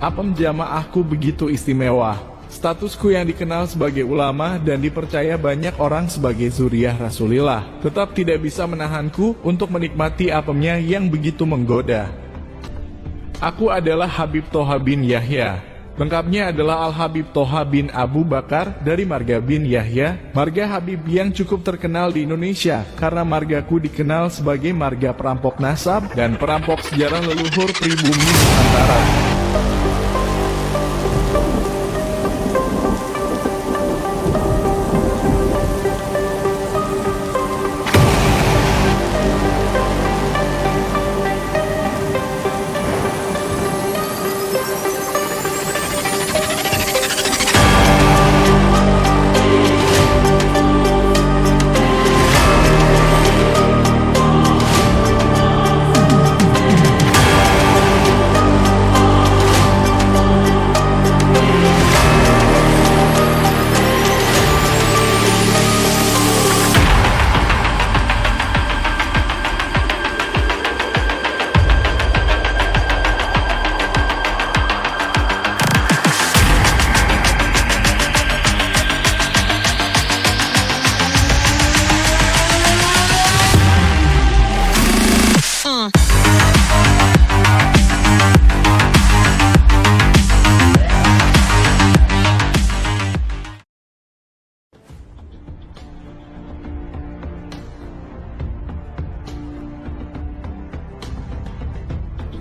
Apem jamaahku begitu istimewa. Statusku yang dikenal sebagai ulama dan dipercaya banyak orang sebagai zuriyah Rasulillah tetap tidak bisa menahanku untuk menikmati apemnya yang begitu menggoda. Aku adalah Habib Thoha bin Yahya. Lengkapnya adalah Al-Habib Thoha bin Abu Bakar dari marga bin Yahya, marga Habib yang cukup terkenal di Indonesia karena margaku dikenal sebagai marga perampok nasab dan perampok sejarah leluhur pribumi Nusantara.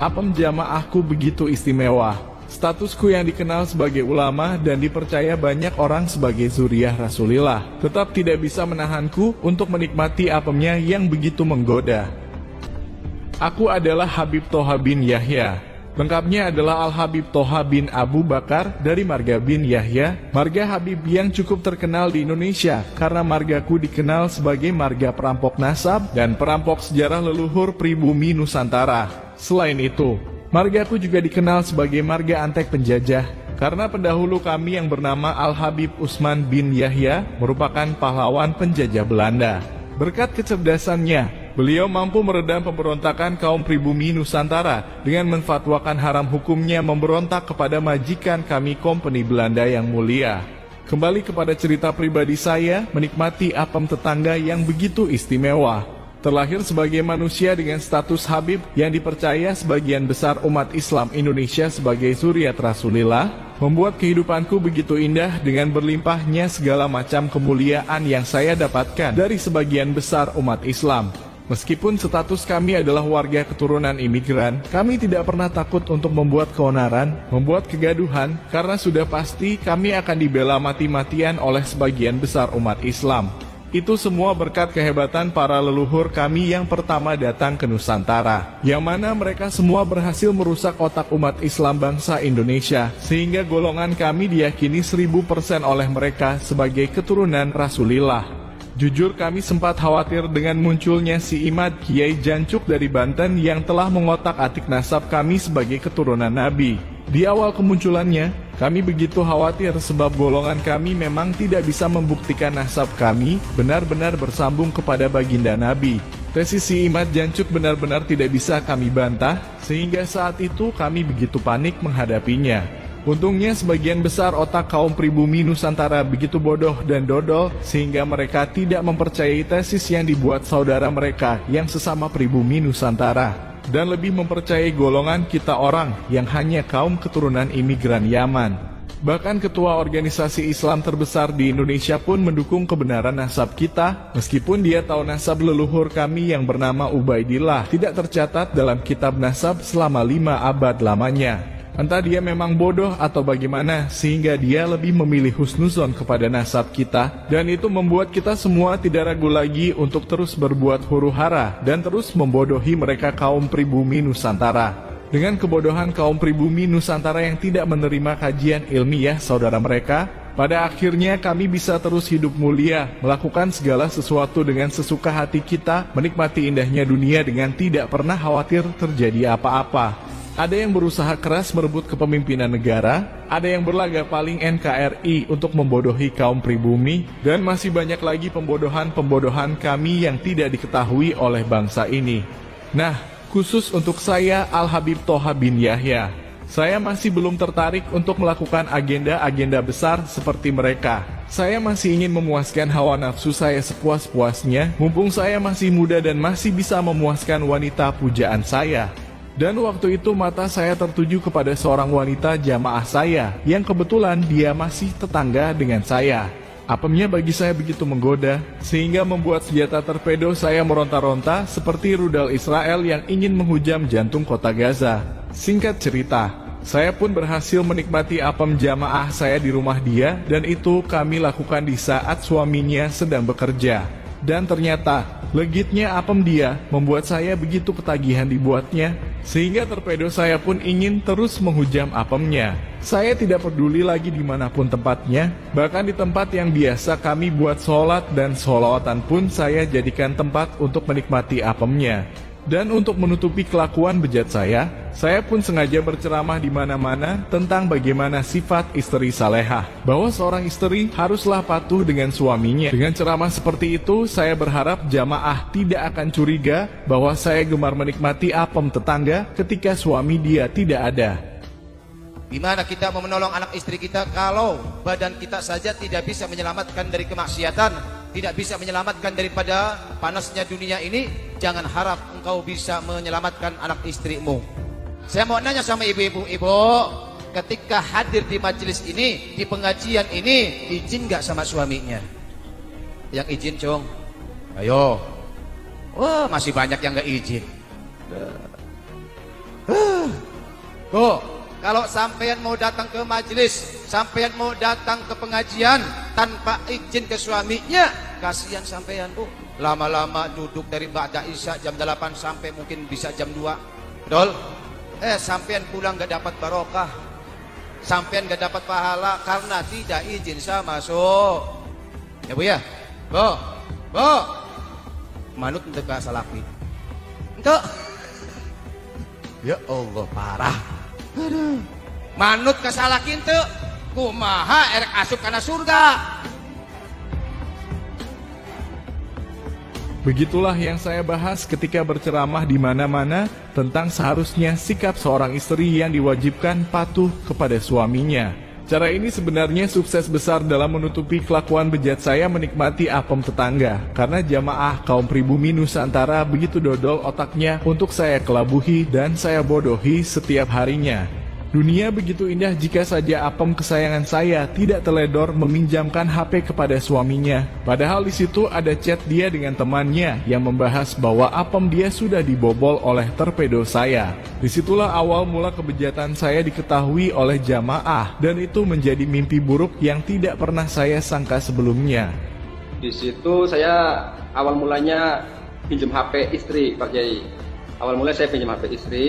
Apem jamaahku begitu istimewa. Statusku yang dikenal sebagai ulama dan dipercaya banyak orang sebagai zuriyah Rasulillah tetap tidak bisa menahanku untuk menikmati apemnya yang begitu menggoda. Aku adalah Habib Thoha bin Yahya. Lengkapnya adalah Al-Habib Thoha bin Abu Bakar dari marga bin Yahya, marga Habib yang cukup terkenal di Indonesia karena margaku dikenal sebagai marga perampok nasab dan perampok sejarah leluhur pribumi Nusantara. Selain itu, margaku juga dikenal sebagai marga antek penjajah karena pendahulu kami yang bernama Al-Habib Usman bin Yahya merupakan pahlawan penjajah Belanda. Berkat kecerdasannya, beliau mampu meredam pemberontakan kaum pribumi Nusantara dengan menfatwakan haram hukumnya memberontak kepada majikan kami Kompeni Belanda yang mulia. Kembali kepada cerita pribadi saya, menikmati apem tetangga yang begitu istimewa. Terlahir sebagai manusia dengan status Habib yang dipercaya sebagian besar umat Islam Indonesia sebagai zuriat Rasulillah, membuat kehidupanku begitu indah dengan berlimpahnya segala macam kemuliaan yang saya dapatkan dari sebagian besar umat Islam. Meskipun status kami adalah warga keturunan imigran, kami tidak pernah takut untuk membuat keonaran, membuat kegaduhan, karena sudah pasti kami akan dibela mati-matian oleh sebagian besar umat Islam. Itu semua berkat kehebatan para leluhur kami yang pertama datang ke Nusantara, yang mana mereka semua berhasil merusak otak umat Islam bangsa Indonesia, sehingga golongan kami diyakini 1000% oleh mereka sebagai keturunan Rasulillah. Jujur kami sempat khawatir dengan munculnya si Imad Kiai Jancuk dari Banten yang telah mengotak-atik nasab kami sebagai keturunan Nabi. Di awal kemunculannya, kami begitu khawatir sebab golongan kami memang tidak bisa membuktikan nasab kami benar-benar bersambung kepada baginda Nabi. Tesis si Imad Jancuk benar-benar tidak bisa kami bantah, sehingga saat itu kami begitu panik menghadapinya. Untungnya sebagian besar otak kaum pribumi Nusantara begitu bodoh dan dodol, sehingga mereka tidak mempercayai tesis yang dibuat saudara mereka yang sesama pribumi Nusantara, dan lebih mempercayai golongan kita orang yang hanya kaum keturunan imigran Yaman. Bahkan ketua organisasi Islam terbesar di Indonesia pun mendukung kebenaran nasab kita, meskipun dia tahu nasab leluhur kami yang bernama Ubaidillah tidak tercatat dalam kitab nasab selama 5 abad lamanya. Entah dia memang bodoh atau bagaimana, sehingga dia lebih memilih husnuzon kepada nasab kita, dan itu membuat kita semua tidak ragu lagi untuk terus berbuat huru-hara dan terus membodohi mereka kaum pribumi Nusantara. Dengan kebodohan kaum pribumi Nusantara yang tidak menerima kajian ilmiah saudara mereka, pada akhirnya kami bisa terus hidup mulia, melakukan segala sesuatu dengan sesuka hati kita, menikmati indahnya dunia dengan tidak pernah khawatir terjadi apa-apa. Ada yang berusaha keras merebut kepemimpinan negara, ada yang berlaga paling NKRI untuk membodohi kaum pribumi, dan masih banyak lagi pembodohan-pembodohan kami yang tidak diketahui oleh bangsa ini. Nah, khusus untuk saya Al-Habib Thoha bin Yahya, Saya masih belum tertarik untuk melakukan agenda-agenda besar seperti mereka. Saya masih ingin memuaskan hawa nafsu saya sepuas-puasnya, mumpung saya masih muda dan masih bisa memuaskan wanita pujaan saya. Dan waktu itu mata saya tertuju kepada seorang wanita jamaah saya, yang kebetulan dia masih tetangga dengan saya. Apemnya bagi saya begitu menggoda, sehingga membuat senjata torpedo saya meronta-ronta seperti rudal Israel yang ingin menghujam jantung kota Gaza. Singkat cerita, saya pun berhasil menikmati apem jamaah saya di rumah dia, dan itu kami lakukan di saat suaminya sedang bekerja. Dan ternyata, legitnya apem dia membuat saya begitu ketagihan dibuatnya, sehingga torpedo saya pun ingin terus menghujam apemnya. Saya tidak peduli lagi dimanapun tempatnya, bahkan di tempat yang biasa kami buat sholat dan sholawatan pun saya jadikan tempat untuk menikmati apemnya. Dan untuk menutupi kelakuan bejat saya pun sengaja berceramah di mana-mana tentang bagaimana sifat istri salehah, bahwa seorang istri haruslah patuh dengan suaminya. Dengan ceramah seperti itu, saya berharap jamaah tidak akan curiga bahwa saya gemar menikmati apem tetangga ketika suami dia tidak ada. Gimana kita mau menolong anak istri kita kalau badan kita saja tidak bisa menyelamatkan dari kemaksiatan, tidak bisa menyelamatkan daripada panasnya dunia ini? Jangan harap engkau bisa menyelamatkan anak istrimu. Saya mau nanya sama ibu-ibu, ibu, ketika hadir di majelis ini, di pengajian ini, izin gak sama suaminya? Yang izin, Cung? Ayo. Wah, masih banyak yang gak izin. Tuh, kalau sampean mau datang ke majelis, sampean mau datang ke pengajian tanpa izin ke suaminya, kasihan sampean, Bu. Lama-lama duduk dari ba'da isya jam 8 sampai mungkin bisa jam 2. Betul? Sampean pulang gak dapat barokah, sampean gak dapat pahala karena tidak izin sama ya Bu ya? Bu, manut untuk salaki. Untuk ya Allah, parah. Aduh. Manut ke salaki itu kumaha erek asup kana surga. Begitulah yang saya bahas ketika berceramah di mana-mana tentang seharusnya sikap seorang istri yang diwajibkan patuh kepada suaminya. Cara ini sebenarnya sukses besar dalam menutupi kelakuan bejat saya menikmati apem tetangga, karena jamaah kaum pribumi Nusantara begitu dodol otaknya untuk saya kelabuhi dan saya bodohi setiap harinya. Dunia begitu indah jika saja apem kesayangan saya tidak teledor meminjamkan HP kepada suaminya. Padahal di situ ada chat dia dengan temannya yang membahas bahwa apem dia sudah dibobol oleh torpedo saya. Disitulah awal mula kebejatan saya diketahui oleh jamaah, dan itu menjadi mimpi buruk yang tidak pernah saya sangka sebelumnya. Di situ saya awal mulanya pinjam HP istri, Pak Kiai. Awal mulanya saya pinjam HP istri.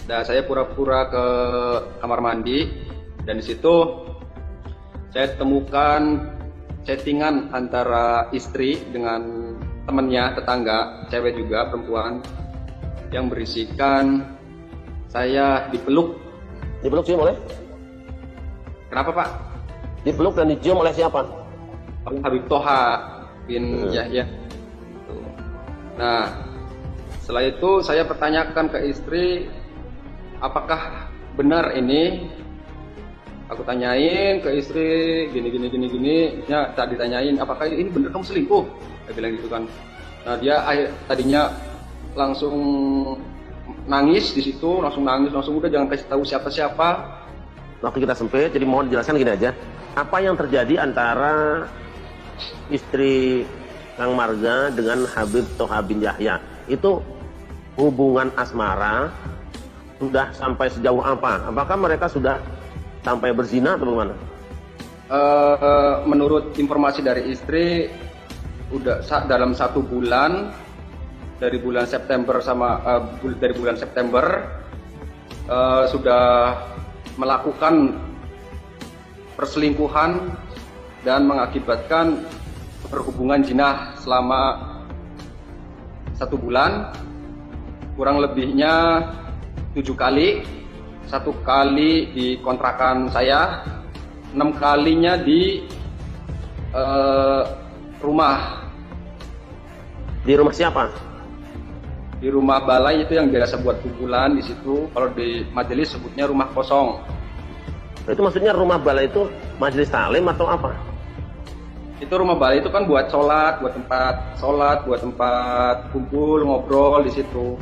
Dan saya pura-pura ke kamar mandi, dan di situ saya temukan chattingan antara istri dengan temannya, tetangga, cewek juga, perempuan, yang berisikan saya dipeluk. Dipeluk cium oleh? Kenapa, Pak? Dipeluk dan dicium oleh siapa? Habib Toha bin Yahya. Nah, setelah itu saya pertanyakan ke istri, apakah benar ini? Aku tanyain ke istri gini. Ya, tak ditanyain, apakah ini benar kamu selingkuh? Dia bilang gitu kan. Nah, dia tadinya langsung nangis di situ, langsung udah jangan kasih tahu siapa-siapa. Waktu kita sempit, jadi mohon jelaskan gini aja. Apa yang terjadi antara istri Kang Marga dengan Habib Toha bin Yahya? Itu hubungan asmara sudah sampai sejauh apa? Apakah mereka sudah sampai berzina atau bagaimana? Menurut informasi dari istri, udah dalam 1 bulan, dari bulan September sudah melakukan perselingkuhan dan mengakibatkan berhubungan zina selama 1 bulan, kurang lebihnya 7 kali, 1 kali di kontrakan saya, 6 kalinya di rumah. Di rumah siapa? Di rumah balai itu yang biasa buat pukulan di situ. Kalau di majelis sebutnya rumah kosong. Itu maksudnya rumah balai itu majelis taklim atau apa? Itu rumah balai itu kan buat sholat, buat tempat kumpul, ngobrol di situ.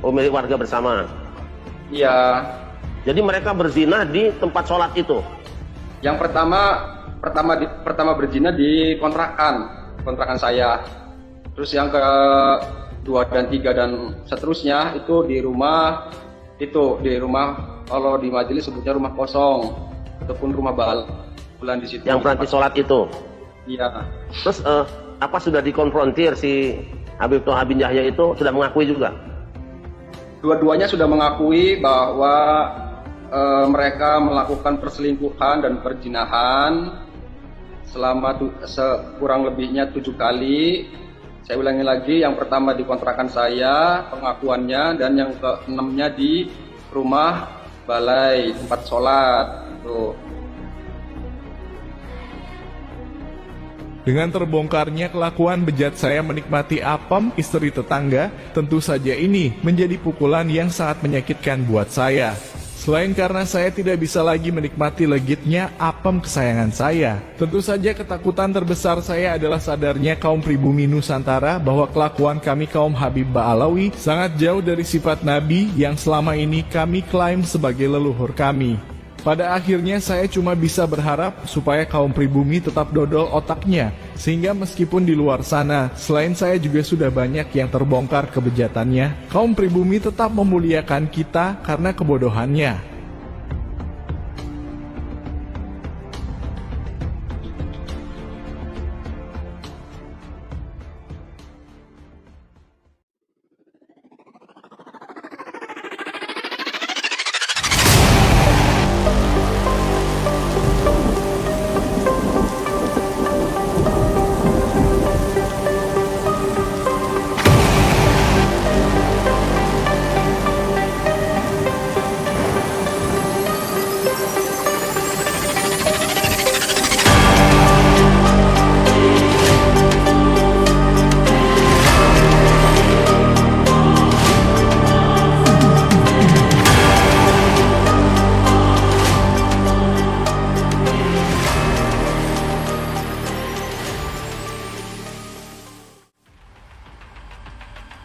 Oh, milik warga bersama. Iya. Jadi mereka berzina di tempat sholat itu. Yang pertama berzina di kontrakan saya. Terus yang kedua dan tiga dan seterusnya itu di rumah kalau di majelis sebutnya rumah kosong ataupun rumah bulan di situ. Yang berarti sholat itu. Iya. Terus apa sudah dikonfrontir si Habib Thoha bin Yahya itu, sudah mengakui juga? Dua-duanya sudah mengakui bahwa mereka melakukan perselingkuhan dan perzinahan selama kurang lebihnya 7 kali. Saya ulangi lagi, yang pertama di kontrakan saya pengakuannya, dan yang ke-6-nya di rumah balai tempat sholat. Tuh. Dengan terbongkarnya kelakuan bejat saya menikmati apem istri tetangga, tentu saja ini menjadi pukulan yang sangat menyakitkan buat saya. Selain karena saya tidak bisa lagi menikmati legitnya apem kesayangan saya, tentu saja ketakutan terbesar saya adalah sadarnya kaum pribumi Nusantara bahwa kelakuan kami kaum Habib Ba'alawi sangat jauh dari sifat Nabi yang selama ini kami klaim sebagai leluhur kami. Pada akhirnya saya cuma bisa berharap supaya kaum pribumi tetap dodol otaknya, sehingga meskipun di luar sana, selain saya juga sudah banyak yang terbongkar kebejatannya, kaum pribumi tetap memuliakan kita karena kebodohannya.